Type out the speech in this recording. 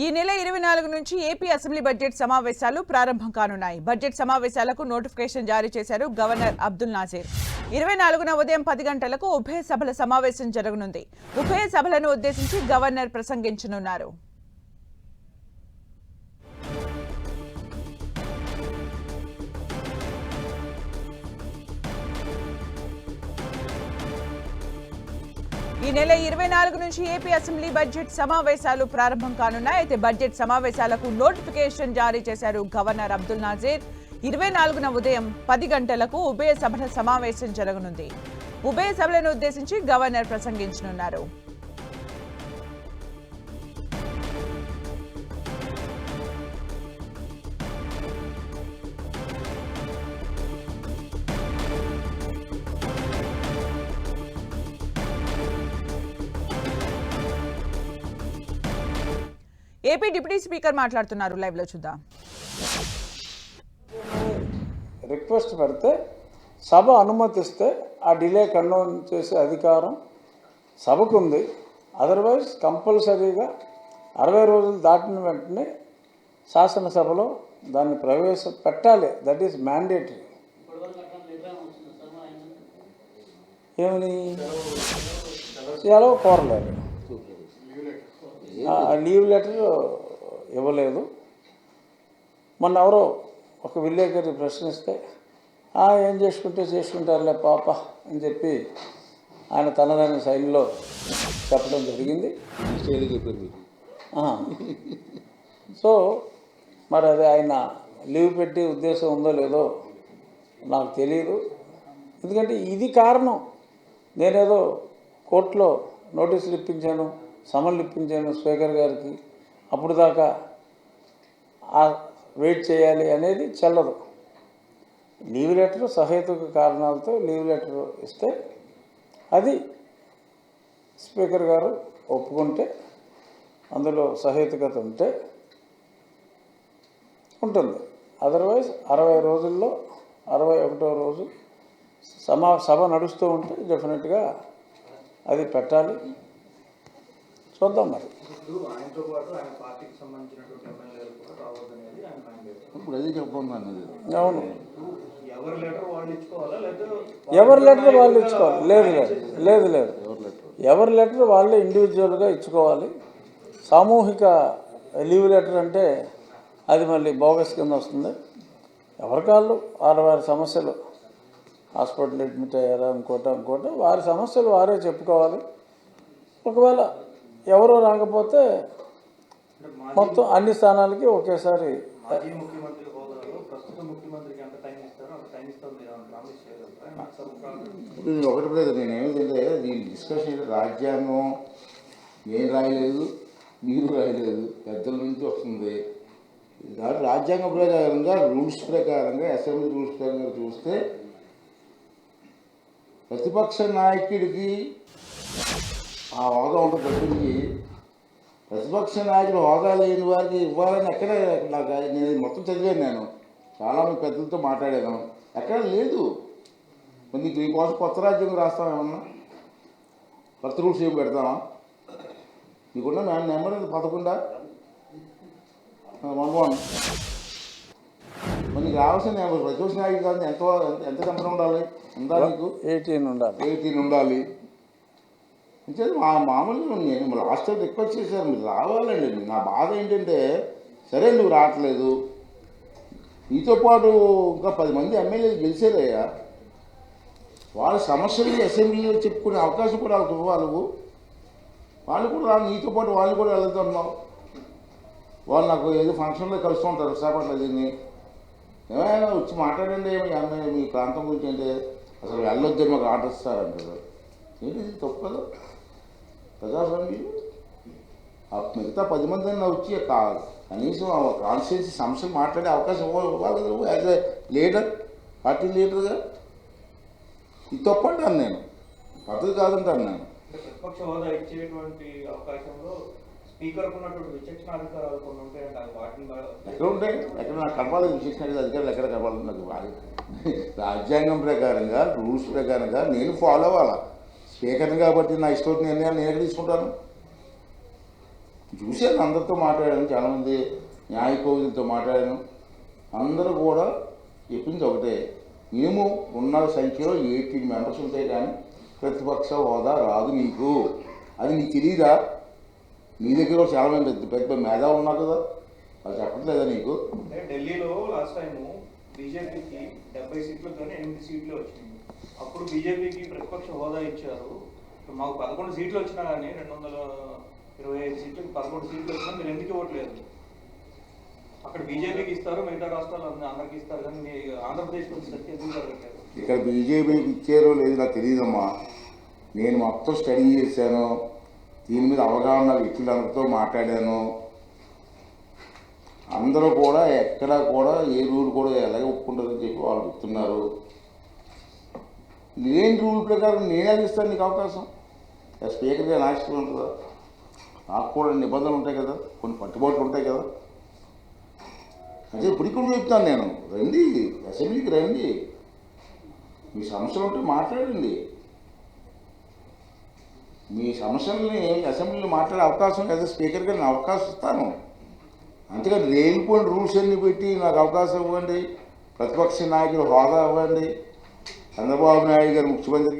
ఈ నెల 24 నుంచి ఏపీ అసెంబ్లీ బడ్జెట్ సమావేశాలు ప్రారంభం కానున్నాయి. బడ్జెట్ సమావేశాలకు నోటిఫికేషన్ జారీ చేశారు గవర్నర్ అబ్దుల్ నాజీర్. 24న ఉదయం 10 గంటలకు ఉభయ సభల సమావేశం జరగనుంది. ఉభయ సభలను ఉద్దేశించి గవర్నర్ ప్రసంగించనున్నారు. ఈ నెల 24 నుంచి ఏపీ అసెంబ్లీ బడ్జెట్ సమావేశాలు ప్రారంభం కానున్నాయి. అయితే బడ్జెట్ సమావేశాలకు నోటిఫికేషన్ జారీ చేశారు గవర్నర్ అబ్దుల్ నాజీర్. 24న ఉదయం 10 గంటలకు ఉభయ సభల సమావేశం జరగనుంది. ఉభయ సభలను ఉద్దేశించి గవర్నర్ ప్రసంగించనున్నారు. ఏపీ డిప్యూటీ స్పీకర్ మాట్లాడుతున్నారు. లైవ్ లో చూద్దాం. రిక్వెస్ట్ పెడితే సభ అనుమతిస్తే ఆ డిలే కండోన్ చేసే అధికారం సభకు ఉంది. అదర్వైజ్ కంపల్సరీగా 60 రోజులు దాటిన వెంటనే శాసనసభలో దాన్ని ప్రవేశపెట్టాలి. That is mandatory. ఏమని సెలవు కోరలేదు, లీవ్ లెటర్ ఇవ్వలేదు. మొన్న ఎవరో ఒక విలేకరి ప్రశ్నిస్తే ఏం చేసుకుంటారులే పాప అని చెప్పి ఆయన తనదైన శైలిలో చెప్పడం జరిగింది. సో మరి అది ఆయన లీవ్ పెట్టి ఉద్దేశం ఉందో లేదో నాకు తెలియదు. ఎందుకంటే ఇది కారణం. నేనేదో కోర్టులో నోటీసులు ఇప్పించాను, సమన్లు ఇప్పించాను స్పీకర్ గారికి, అప్పుడు దాకా వెయిట్ చేయాలి అనేది చెల్లదు. లీవ్ లెటర్ సహేతుక కారణాలతో లీవ్ లెటర్ ఇస్తే అది స్పీకర్ గారు ఒప్పుకుంటే, అందులో సహేతుకత ఉంటే ఉంటుంది. అదర్వైజ్ 60 రోజుల్లో 61వ రోజు సభ నడుస్తూ ఉంటే డెఫినెట్గా అది పెట్టాలి. చూద్దాం మరి. అవును, ఎవరి లెటర్ వాళ్ళు ఇచ్చుకోవాలి. లేదు, ఎవరి లెటర్ వాళ్ళే ఇండివిజువల్గా ఇచ్చుకోవాలి. సామూహిక లీవ్ లెటర్ అంటే అది మళ్ళీ బోగస్ కింద వస్తుంది. ఎవరికాళ్ళు వారి సమస్యలు, హాస్పిటల్ అడ్మిట్ అయ్యారా ఇంకోట వారి సమస్యలు వారే చెప్పుకోవాలి. ఒకవేళ ఎవరో రాకపోతే మొత్తం అన్ని స్థానాలకి ఒకేసారి. ఒకటి లేదు, నేనేమిటంటే దీని డిస్కషన్ రాజ్యాంగం నేను రాయలేదు, మీరు రాయలేదు, పెద్దల నుంచి వస్తుంది. రాజ్యాంగ ప్రకారంగా రూల్స్ ప్రకారంగా అసెంబ్లీ రూల్స్ ప్రకారంగా చూస్తే ప్రతిపక్ష నాయకుడికి ఆ హోదా ఉంటుంది. తప్పించి ప్రతిపక్ష నాయకుడు హోదా లేని వారికి ఇవ్వాలని ఎక్కడ నాకు నేను మొత్తం చదివాను. నేను చాలామంది పెద్దలతో మాట్లాడాను, ఎక్కడ లేదు. నీకు నీకోసం కొత్త రాజ్యాంగం రాస్తాం, ఏమన్నా కొత్త రూల్స్ ఏమి పెడతామా? నీకున్న నెంబర్ 11 నీకు రావాల్సిన ప్రతిపక్ష నాయకుడు కాదు. ఎంత నెంబర్ ఉండాలి? ఉందా నీకు? 18 ఉండాలి. అంటే మామూలుగా నేను లాస్ట్ టైం రిక్వెస్ట్ చేశాను, మీరు రావాలండి. నా బాధ ఏంటంటే, సరే నువ్వు రావట్లేదు, నీతో పాటు ఇంకా 10 మంది ఎమ్మెల్యేలు గెలిచారయ్యా. వాళ్ళ సమస్యలు అసెంబ్లీలో చెప్పుకునే అవకాశం కూడా వాళ్ళకి ఇవ్వాలి. వాళ్ళు కూడా రా, నీతో పాటు వాళ్ళు కూడా వెళ్తున్నావు. వాళ్ళు నాకు ఏదో ఫంక్షన్లో కలుస్తూ ఉంటారు విశాఖపట్నం. దీన్ని ఏమైనా వచ్చి మాట్లాడండి మీ ప్రాంతం గురించి. అంటే అసలు వెళ్ళొద్దని మాకు ఆర్డర్ ఇస్తారంటారు. ఏంటి తప్పు కదా ప్రజాస్వామ్యం? మిగతా 10 మంది అయినా వచ్చి కనీసం కాన్స్టిట్యూన్సీ సమస్యలు మాట్లాడే అవకాశం ఇవ్వాలి. యాజ్ ఏ లీడర్, పార్టీ లీడర్గా ఇది తప్పు అంటాను నేను, పద్ధతి కాదంటాను నేను. ప్రతిపక్ష హోదా ఇచ్చేటువంటి అవకాశంలో స్పీకర్కు ఉన్నటువంటి విచక్షణ అధికారాలు కొన్ని ఉంటాయండి. ఎక్కడ ఉంటాయి? ఎక్కడ నాకు కలపాలి విచక్షణ అధికారులు? ఎక్కడ కలపాలి? నాకు బాగా రాజ్యాంగం ప్రకారంగా రూల్స్ ప్రకారంగా నేను ఫాలో అవ్వాలా. స్పీకర్ని కాబట్టి నా ఇష్టం నిర్ణయాలు నేను ఎక్కడ తీసుకుంటాను? చూశాను, అందరితో మాట్లాడాను, చాలామంది న్యాయ కోవిదులతో మాట్లాడాను. అందరూ కూడా చెప్పింది ఒకటే, మేము ఉన్న సంఖ్యలో 18 మెంబర్స్ ఉంటాయి కానీ ప్రతిపక్ష హోదా రాదు నీకు. అది నీకు తెలియదా? నీ దగ్గర కూడా చాలామంది పెద్ద పెద్ద మేధావులు ఉన్నారు కదా, అది చెప్పట్లేదా నీకు? అంటే ఢిల్లీలో లాస్ట్ టైం బీజేపీకి 70 సీట్లు కానీ 8 సీట్లు వచ్చినాయి. అప్పుడు బీజేపీకి ప్రతిపక్ష హోదా ఇచ్చారు. మాకు 11 సీట్లు వచ్చినా కానీ 225 సీట్లకు 11 సీట్లు వచ్చినా మీరు ఎందుకు ఇవ్వట్లేదు? అక్కడ బీజేపీకి ఇస్తారు, మిగతా రాష్ట్రాలు అందరికి ఇస్తారు, కానీ మీ ఆంధ్రప్రదేశ్ వచ్చేసరికి ఎందుకు జరగట్లేదు? ఇక్కడ బీజేపీకి ఇచ్చారో లేదు నాకు తెలియదమ్మా. నేను మొత్తం స్టడీ చేశాను, దీని మీద అవగాహన వ్యక్తులందరితో మాట్లాడాను. అందరూ కూడా ఎక్కడా కూడా ఏ రూల్ కూడా ఎలాగ ఒప్పుకుంటుందని చెప్పి వాళ్ళు చెప్తున్నారు. లేని రూల్ ప్రకారం నేనే ఇస్తాను నీకు అవకాశం. స్పీకర్గా నాకు ఇష్టం ఉంటుందా? నాకు కూడా నిబంధనలు ఉంటాయి కదా, కొన్ని పట్టుబాట్లు ఉంటాయి కదా. అంటే ఇప్పుడు చెప్తాను నేను, రండి అసెంబ్లీకి రండి, మీ సమస్యలు ఉంటే మాట్లాడండి. మీ సమస్యల్ని అసెంబ్లీలో మాట్లాడే అవకాశం లేదా స్పీకర్గా నేను అవకాశం ఇస్తాను. అంతేకాని లేనిపోయిన రూల్స్ అన్ని పెట్టి నాకు అవకాశం ఇవ్వండి, ప్రతిపక్ష నాయకుడు హోదా ఇవ్వండి, చంద్రబాబు నాయుడు గారు ముఖ్యమంత్రి